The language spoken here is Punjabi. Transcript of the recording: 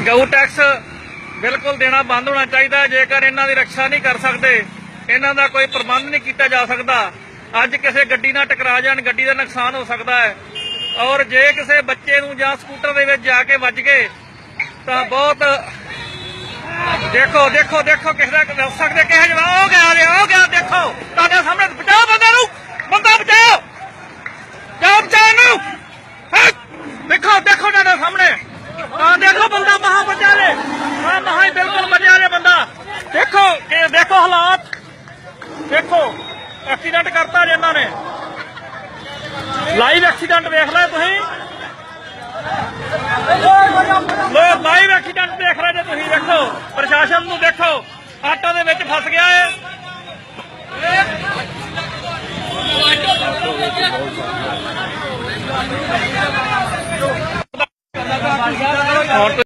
ਗਊ ਟੈਕਸ ਬਿਲਕੁਲ ਦੇਣਾ ਬੰਦ ਹੋਣਾ ਚਾਹੀਦਾ। ਜੇਕਰ ਇਹਨਾਂ ਦੀ ਰੱਖਿਆ ਨਹੀਂ ਕਰ ਸਕਦੇ, ਇਹਨਾਂ ਦਾ ਕੋਈ ਪ੍ਰਬੰਧ ਨਹੀਂ ਕੀਤਾ ਜਾ ਸਕਦਾ, ਅੱਜ ਕਿਸੇ ਗੱਡੀ ਨਾਲ ਟਕਰਾ ਜਾਣ, ਗੱਡੀ ਦਾ ਨੁਕਸਾਨ ਹੋ ਸਕਦਾ ਹੈ। ਔਰ ਜੇ ਕਿਸੇ ਬੱਚੇ ਨੂੰ ਜਾਂ ਸਕੂਟਰ ਦੇ ਵਿੱਚ ਜਾ ਕੇ ਵੱਜ ਗਏ ਤਾਂ ਬਹੁਤ ਦੇਖੋ ਦੇਖੋ ਦੇਖੋ ਕਿਸੇ ਦਾ ਦੱਸ ਸਕਦੇ ਕਿਹੋ ਜਿਹਾ ਹੋ ਗਿਆ ਦੇਖੋ ਤੁਹਾਡੇ ਸਾਹਮਣੇ। ਬਚਾਓ ਬੰਦੇ ਨੂੰ, ਬੰਦਾ ਬਚਾਓ, ਜਾਓ ਬਚਾਓ ਇਹਨੂੰ। ਦੇਖੋ ਦੇਖੋ ਤੁਹਾਡੇ ਸਾਹਮਣੇ ਆ, ਦੇਖੋ ਬੰਦਾ ਮਹਾ ਬਚਾ ਲੈ, ਹਾਂ ਮਹਾ ਹੀ ਬਿਲਕੁਲ ਬਚਾ ਲੈ ਬੰਦਾ। ਦੇਖੋ ਇਹ ਦੇਖੋ ਹਾਲਾਤ, ਦੇਖੋ ਐਕਸੀਡੈਂਟ ਕਰਤਾ ਜੀ ਇਹਨਾਂ ਨੇ, ਲਾਈਵ ਐਕਸੀਡੈਂਟ ਦੇਖ ਲਓ ਤੁਸੀਂ, ਲਾਈਵ ਐਕਸੀਡੈਂਟ ਦੇਖ ਰਹੇ ਜੇ ਤੁਸੀਂ। ਦੇਖੋ ਪ੍ਰਸ਼ਾਸਨ ਨੂੰ, ਦੇਖੋ ਆਟੋ ਦੇ ਵਿੱਚ ਫਸ ਗਿਆ